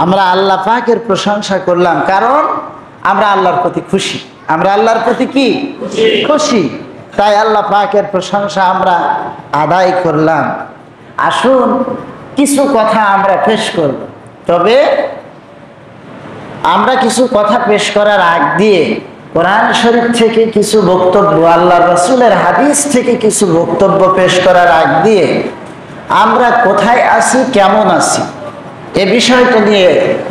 আমরা আল্লাহ পাকের প্রশংসা করলাম, কারণ আমরা আল্লাহর প্রতি খুশি। আমরা আল্লাহর প্রতি কি খুশি, তাই আল্লাহ পাকের প্রশংসা আমরা আদায় করলাম। আসুন কিছু কথা আমরা পেশ করব, তবে আমরা কিছু কথা পেশ করার আগ দিয়ে কোরআন শরীফ থেকে কিছু বক্তব্য, আল্লাহ রাসূলের হাদিস থেকে কিছু বক্তব্য পেশ করার আগ দিয়ে আমরা কোথায় আছি, কেমন আছি, এ বিষয়টা নিয়ে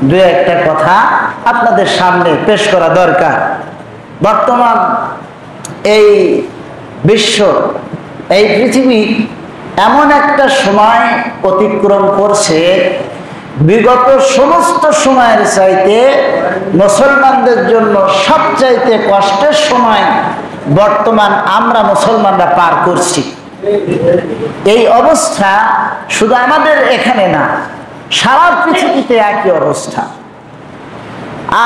দু একটা কথা আপনাদের সামনে পেশ করা দরকার। বর্তমান এই বিশ্ব, এই পৃথিবী এমন একটা সময় অতিক্রম করছে, বিগত সমস্ত সময়ের চাইতে মুসলমানদের জন্য সবচাইতে কষ্টের সময় বর্তমান আমরা মুসলমানরা পার করছি। এই অবস্থা শুধু আমাদের এখানে না, সারা পৃথিবীতে একই অবস্থা।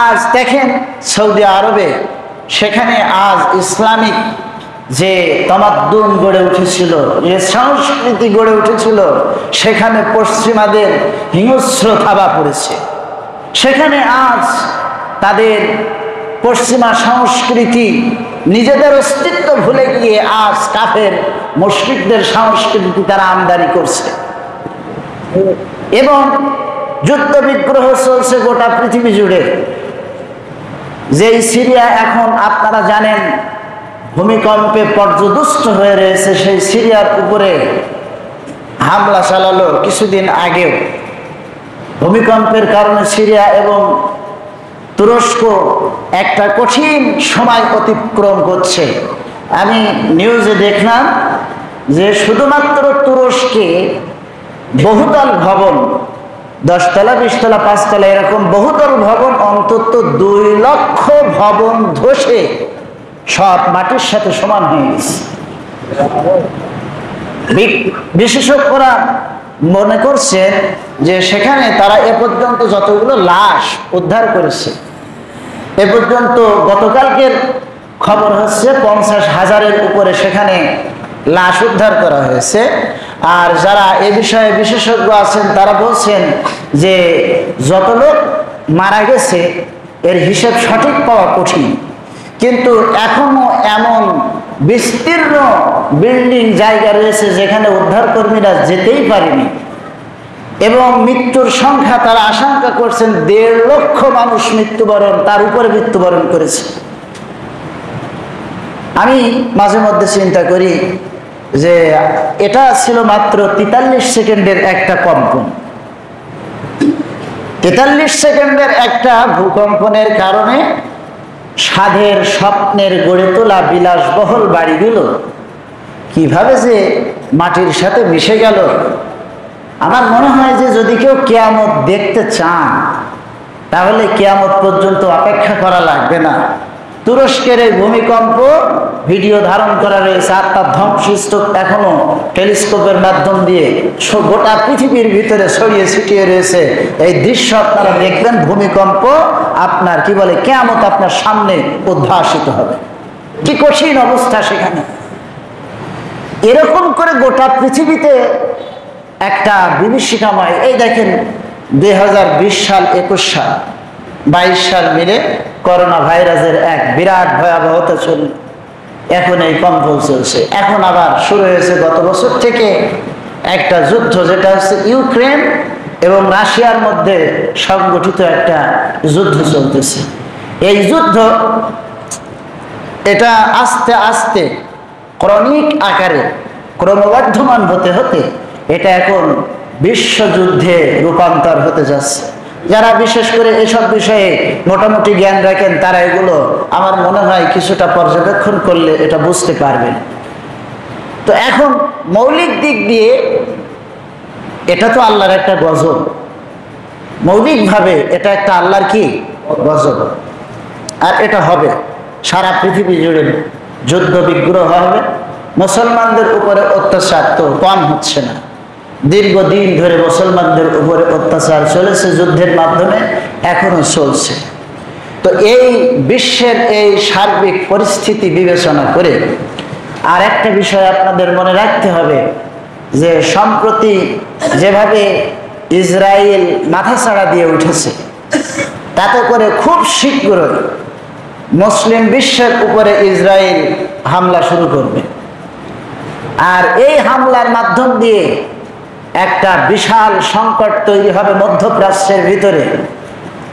আজ দেখেন সৌদি আরবে, সেখানে আজ ইসলামিক যে তামাদ্দুন গড়ে উঠেছিল, যে সংস্কৃতি গড়ে উঠেছিল, সেখানে পশ্চিমাদের হিংস্র থাবা পড়েছে। সেখানে আজ তাদের পশ্চিমা সংস্কৃতি, নিজেদের অস্তিত্ব ভুলে গিয়ে আজ কাফের মুশরিকদের সংস্কৃতি তারা আমদানি করছে, এবং যুদ্ধ বিগ্রহ চলছে গোটা পৃথিবী জুড়ে। যেই সিরিয়া এখন আপনারা জানেন ভূমিকম্পে পর্যদুষ্ট হয়ে রয়েছে, সেই সিরিয়ার উপরে হামলা চালালো কিছুদিন আগেও। ভূমিকম্পের কারণে সিরিয়া এবং তুরস্ক একটা কঠিন সময় অতিক্রম করছে। আমি নিউজে দেখলাম যে শুধুমাত্র তুরস্কে বহুতল ভবন, 10 তলা 20 তলা 5 তলা এরকম বহুতল ভবন, অন্তত 2 লক্ষ ভবন ধসে সব মাটির সাথে সমান হয়ে গেছে। বিশেষজ্ঞরা মনে করছেন যে সেখানে তারা এ পর্যন্ত যতগুলো লাশ উদ্ধার করেছে, এ পর্যন্ত গতকালকের খবর হচ্ছে 50,000-এর উপরে সেখানে লাশ উদ্ধার করা হয়েছে। আর যারা এ বিষয়ে বিশেষজ্ঞ আছেন তারা বলছেন যে যত লোক মারা গেছে এর হিসেব সঠিক পাওয়া কঠিন, কিন্তু এখনো এমন বিস্তীর্ণ বিল্ডিং জায়গা রয়েছে যেখানে উদ্ধারকর্মীরা যেতেই পারেনি, এবং মৃত্যুর সংখ্যা তারা আশঙ্কা করছেন 1.5 লক্ষ মানুষ মৃত্যুবরণ, তার উপরে মৃত্যুবরণ করেছে। আমি মাঝে মধ্যে চিন্তা করি যে এটা ছিল মাত্র 43 সেকেন্ডের একটা কম্পন। 43 সেকেন্ডের একটা ভূকম্পনের কারণে সাধের স্বপ্নের গড়ে তোলা বিলাসবহুল বাড়িগুলো কিভাবে যে মাটির সাথে মিশে গেল। আমার মনে হয় যে যদি কেউ কিয়ামত দেখতে চান তাহলে কিয়ামত পর্যন্ত অপেক্ষা করা লাগবে না। তুরস্কের এই ভূমিকম্প ভিডিও ধারণ করা রয়েছে, আর তার ধ্বংসস্তূপ এখনো টেলিস্কোপের মাধ্যম দিয়ে গোটা পৃথিবীর ভিতরে ছড়িয়ে ছিটিয়ে রয়েছে। এই দৃশ্য আপনারা দেখবেন, ভূমিকম্প আপনার কি বলে কিয়ামত আপনার সামনে উদ্ভাসিত হবে। কি কঠিন অবস্থা সেখানে। এরকম করে গোটা পৃথিবীতে একটা বিভীষিকাময়, এই দেখেন 2020 সাল, 21 সাল, 22 সাল মিলে করোনা ভাইরাসের এক বিরাট ভয়াবহতা চলল। এখন এই কম্পন চলছে। এখন আবার শুরু হয়েছে গত বছর থেকে একটা যুদ্ধ, যেটা হচ্ছে ইউক্রেন এবং রাশিয়ার মধ্যে সংগঠিত একটা যুদ্ধ চলতেছে। এই যুদ্ধ এটা আস্তে আস্তে ক্রমিক আকারে ক্রমবর্ধমান হতে হতে এটা এখন বিশ্বযুদ্ধে রূপান্তর হতে যাচ্ছে। যারা বিশেষ করে এসব বিষয়ে মোটামুটি জ্ঞান রাখেন তারা এগুলো আমার মনে হয় কিছুটা পর্যবেক্ষণ করলে এটা বুঝতে পারবেন। তো এখন মৌলিক দিক দিয়ে এটা তো আল্লাহর একটা গজব, মৌলিকভাবে এটা একটা আল্লাহর কি গজব। আর এটা হবে সারা পৃথিবী জুড়ে যুদ্ধ বিগ্রহ হবে, মুসলমানদের উপরে অত্যাচার তো কম হচ্ছে না। দীর্ঘদিন ধরে মুসলমানদের উপরে অত্যাচার চলেছে যুদ্ধের মাধ্যমে, এখনো চলছে। তো এই বিশ্বের এই সার্বিক পরিস্থিতি বিবেচনা করে আর একটা বিষয় আপনাদের মনে রাখতে হবে যে সম্প্রতি যেভাবে ইসরায়েল মাথাছাড়া দিয়ে উঠেছে। তাতে করে খুব শীঘ্রই মুসলিম বিশ্বের উপরে ইসরায়েল হামলা শুরু করবে। আর এই হামলার মাধ্যম দিয়ে একটা বিশাল সংকট তৈরি হবে মধ্যপ্রাচ্যের ভিতরে,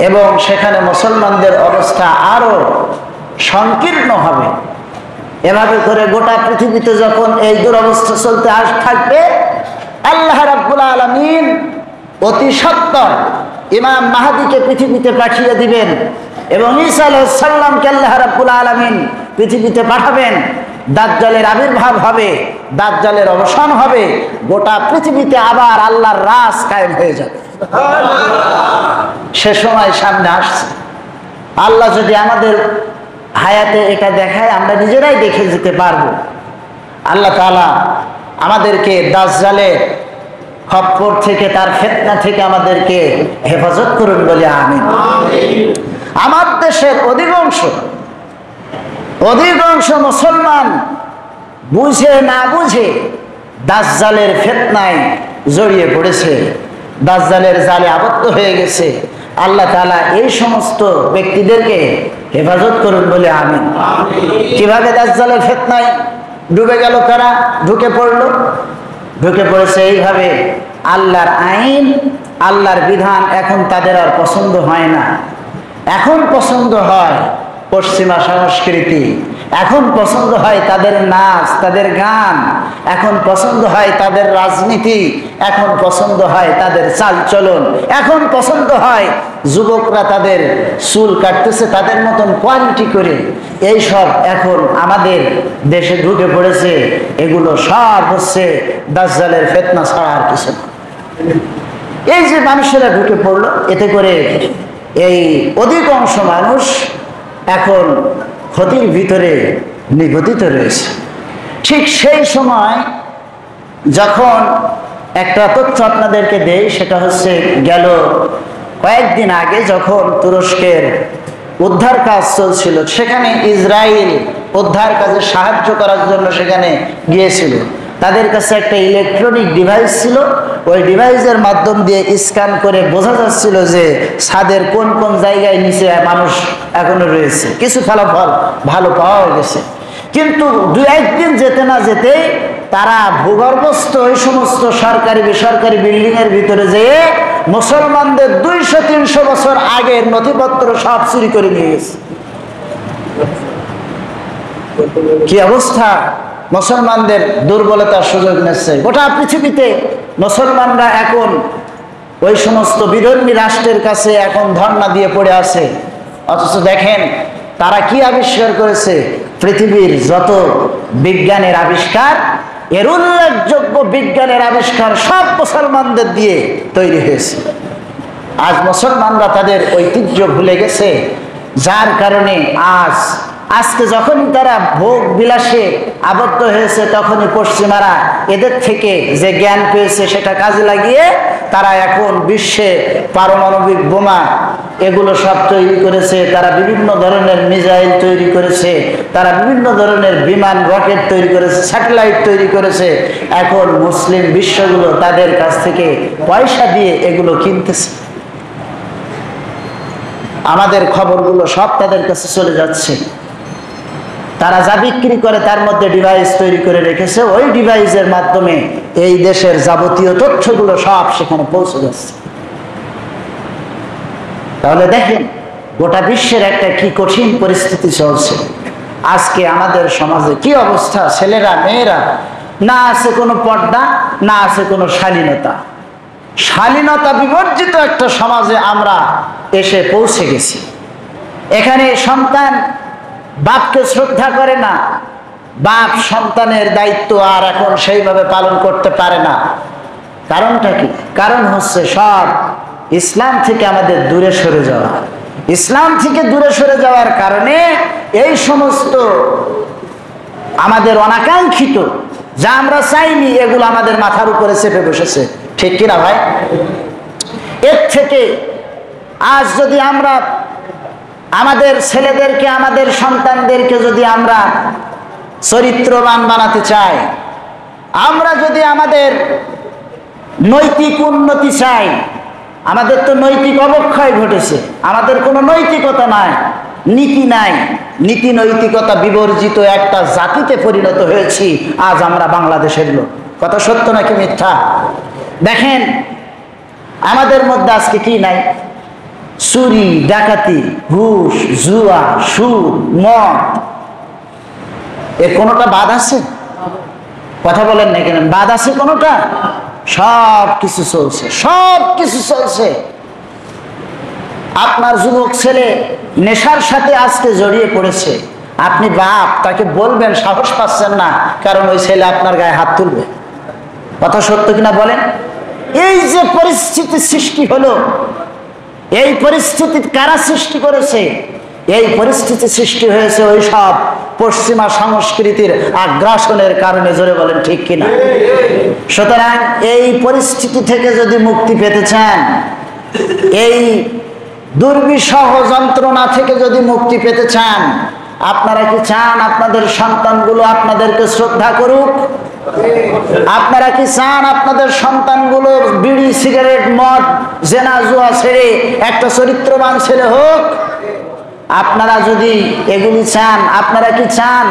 এবং সেখানে মুসলমানদের অবস্থা আরো সংকীর্ণ হবে। এভাবে করে গোটা পৃথিবীতে যখন এই দুরবস্থা চলতে থাকবে, আল্লাহ রাব্বুল আলামিন অতি সত্বর ইমাম মাহদীকে পৃথিবীতে পাঠিয়ে দিবেন, এবং ঈসা আলাইহিস সালামকে আল্লাহ রাব্বুল আলামিন পৃথিবীতে পাঠাবেন। দাজ্জালের আবির্ভাব হবে, দাজ্জালের অবসান হবে, গোটা পৃথিবীতে আবার আল্লাহর রাজ কায়েম হয়ে যাবে। সে সময় সামনে আসছে। আল্লাহ যদি আমাদের হায়াতে এটা দেখায়, আমরা নিজেরাই দেখে যেতে পারবো। আল্লাহ তাআলা আমাদেরকে দাজ্জালের খপ্পর থেকে, তার ফিতনা থেকে আমাদেরকে হেফাজত করুন বলে আমিন। আমার দেশের অধিকাংশ মুসলমান বুঝে না বুঝে দাজ্জালের ফিতনায় জড়িয়ে পড়েছে, দাজ্জালের জালে আবদ্ধ হয়ে গেছে। আল্লাহ তাআলা এই সমস্ত ব্যক্তিদেরকে হেফাজত করুন বলে আমিন। কিভাবে দাজ্জালের ফিতনায় ডুবে গেল তারা, ঢুকে পড়েছে এইভাবে। আল্লাহর আইন, আল্লাহর বিধান এখন তাদের আর পছন্দ হয় না। এখন পছন্দ হয় পশ্চিমা সংস্কৃতি, এখন পছন্দ হয় তাদের নাচ, তাদের গান, এখন পছন্দ হয় তাদের রাজনীতি, এখন পছন্দ হয় তাদের চালচলন, এখন পছন্দ হয় যুবকরা তাদের চুল কাটতেছে তাদের মতন কোয়ালিটি করে। এই সব এখন আমাদের দেশে ঢুকে পড়েছে। এগুলো সব হচ্ছে দাজ্জালের ফিতনা ছাড়া আর কিছু না। এই যে মানুষেরা ঢুকে পড়লো, এতে করে এই অধিকাংশ মানুষ এখন ক্ষতির ভিতরে নিগতিত রয়েছে। ঠিক সেই সময় যখন একটা তথ্য আপনাদেরকে দেই, সেটা হচ্ছে গেল কয়েকদিন আগে যখন তুরস্কের উদ্ধার কাজ চলছিল, সেখানে ইসরায়েল উদ্ধার কাজে সাহায্য করার জন্য সেখানে গিয়েছিল। তাদের কাছে একটা ইলেকট্রনিক ডিভাইস ছিল, ওই ডিভাইসের মাধ্যম দিয়ে স্ক্যান করে বোঝা যাচ্ছিল যে ছাদের কোন কোন জায়গায় নিচে মানুষ এখনো রয়েছে। কিছু ফলাফল ভালো পাওয়া গেছে, কিন্তু দু একদিন যেতে না যেতেই তারা ভূগর্ভস্থ ওই সমস্ত সরকারি বেসরকারি বিল্ডিং এর ভিতরে যেয়ে মুসলমানদের 200-300 বছর আগের নথিপত্র সব চুরি করে নিয়ে গেছে। কি অবস্থা! মুসলমানদের দুর্বলতার সুযোগ নিচ্ছে। গোটা পৃথিবীতে মুসলমানরা এখন ওই সমস্ত বিধর্মী রাষ্ট্রের কাছে এখন ধর্ণা দিয়ে পড়ে আছে। অথচ দেখেন তারা কি আবিষ্কার করেছে। পৃথিবীর যত বিজ্ঞানের আবিষ্কার, এর উল্লেখযোগ্য বিজ্ঞানের আবিষ্কার সব মুসলমানদের দিয়ে তৈরি হয়েছে। আজ মুসলমানরা তাদের ঐতিহ্য ভুলে গেছে, যার কারণে আজকে যখনই তারা ভোগ বিলাসে আবদ্ধ হয়েছে, তখনই পশ্চিমারা এদের থেকে যে জ্ঞান পেয়েছে সেটা কাজে লাগিয়ে তারা এখন বিশ্বে পারমাণবিক বোমা এগুলো সব তৈরি করেছে। তারা বিভিন্ন ধরনের মিসাইল তৈরি করেছে, তারা বিভিন্ন ধরনের বিমান রকেট তৈরি করেছে, স্যাটেলাইট তৈরি করেছে। এখন মুসলিম বিশ্বগুলো তাদের কাছ থেকে পয়সা দিয়ে এগুলো কিনতেছে। আমাদের খবরগুলো সব তাদের কাছে চলে যাচ্ছে। তারা যা বিক্রি করে তার মধ্যে ডিভাইস তৈরি করে রেখেছে, ওই ডিভাইসের মাধ্যমে এই দেশের যাবতীয় তথ্যগুলো সব সেখানে পৌঁছে যাচ্ছে। তাহলে দেখেন গোটা বিশ্বের একটা কি কঠিন পরিস্থিতি চলছে। আজকে আমাদের সমাজে কি অবস্থা! ছেলেরা মেয়েরা, না আছে কোনো পর্দা, না আছে কোনো শালীনতা। শালীনতা বিবর্জিত একটা সমাজে আমরা এসে পৌঁছে গেছি। এখানে সন্তান বাপকে শ্রদ্ধা করে না, বাপ সন্তানের দায়িত্ব আর এখন সেইভাবে পালন করতে পারে না। কারণটা কি? কারণ হচ্ছে সব ইসলাম থেকে আমাদের দূরে সরে যাওয়া। ইসলাম থেকে দূরে সরে যাওয়ার কারণে এই সমস্ত আমাদের অনাকাঙ্ক্ষিত, যা আমরা চাইনি, এগুলো আমাদের মাথার উপরে চেপে বসেছে। ঠিক কিনা ভাই? এর থেকে আজ যদি আমরা আমাদের ছেলেদেরকে, আমাদের সন্তানদেরকে যদি আমরা চরিত্রবান বানাতে চাই, আমরা যদি আমাদের নৈতিক উন্নতি চাই, আমাদের তো নৈতিক অবক্ষয় ঘটেছে, আমাদের কোনো নৈতিকতা নাই, নীতি নাই, নীতি নৈতিকতা বিবর্জিত একটা জাতিতে পরিণত হয়েছি আজ আমরা বাংলাদেশের লোক। কথা সত্য নাকি মিথ্যা? দেখেন আমাদের মধ্যে আজকে কি নাই? চুরি, ডাকাতি, ঘুষ, জুয়া, সুদ, মদ, এর কোনোটা বাদ আছে? কথা বলেন না কেন? বাদ আছে কোনোটা? সব কিছু চলছে, সব কিছু চলছে। আপনার যুবক ছেলে নেশার সাথে আজকে জড়িয়ে পড়েছে, আপনি বাপ, তাকে বলবেন, সাহস পাচ্ছেন না, কারণ ওই ছেলে আপনার গায়ে হাত তুলবে। কথা সত্য কিনা বলেন? এই যে পরিস্থিতি সৃষ্টি হলো, এই পরিস্থিতি কারা সৃষ্টি করেছে? এই পরিস্থিতি সৃষ্টি হয়েছে ওই সব পশ্চিমা সংস্কৃতির আগ্রাসনের কারণে। জোরে বলেন ঠিক কিনা? সুতরাং এই পরিস্থিতি থেকে যদি মুক্তি পেতে চান, এই দুর্বিষহ যন্ত্রণা থেকে যদি মুক্তি পেতে চান, আপনারা কি চান আপনাদের সন্তানগুলো আপনাদেরকে শ্রদ্ধা করুক? আপনারা কি চান আপনাদের সন্তানগুলো বিড়ি, সিগারেট, মদ, জেনা, জুয়া ছেড়ে একটা চরিত্রবান ছেলে হোক? আপনারা যদি এগুলি চান, আপনারা কি চান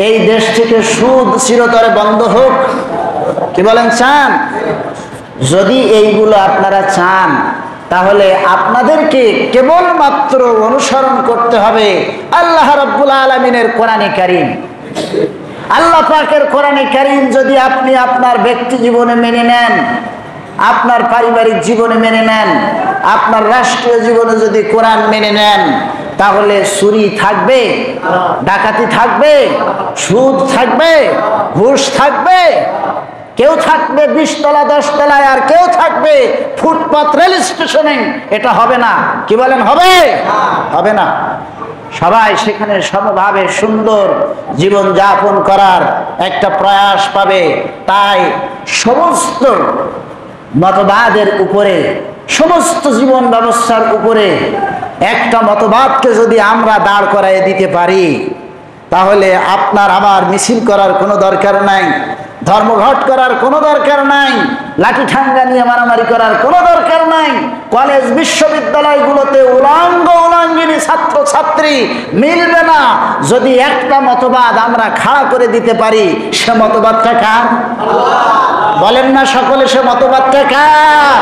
এই দেশ থেকে সুদ চিরতরে বন্ধ হোক? কি বলেন, চান? যদি এইগুলো আপনারা চান, তাহলে আপনাদেরকে কেবলমাত্র অনুসরণ করতে হবে আল্লাহ রাব্বুল আলামিনের কোরআনে কারীম। আল্লাহ পাকের কোরআনে কারীম যদি আপনি আপনার ব্যক্তি জীবনে মেনে নেন, আপনার পারিবারিক জীবনে মেনে নেন, আপনার রাষ্ট্রীয় জীবনে যদি কোরআন মেনে নেন, তাহলে চুরি থাকবে, ডাকাতি থাকবে, সুদ থাকবে, ঘুষ থাকবে, কেউ থাকবে 20 তলা 10 তলায়, আর কেউ থাকবে ফুটপাত, রেল স্টেশনে। এটা হবে না। কি বলেন, হবে? হবে না। সবাই সেখানে সমভাবে সুন্দর জীবন যাপন করার একটা প্রয়াস পাবে। তাই সমস্ত মতবাদের উপরে, সমস্ত জীবন ব্যবস্থার উপরে একটা মতবাদকে যদি আমরা দাঁড় করাইয়ে দিতে পারি, তাহলে আপনার আমার মিছিল করার কোনো দরকার নাই, ধর্মঘট করার কোনো দরকার নাই, লাঠি ঠাঙ্গা নিয়ে মারামারি করার কোনো দরকার নাই। কলেজ বিশ্ববিদ্যালয়গুলোতে উলঙ্গ উলঙ্গিনী ছাত্র ছাত্রী মিলবে না যদি একটা মতবাদ আমরা খাড়া করে দিতে পারি। সে মতবাদটা কার? বলেন না সকলে, সে মতবাদটা কার?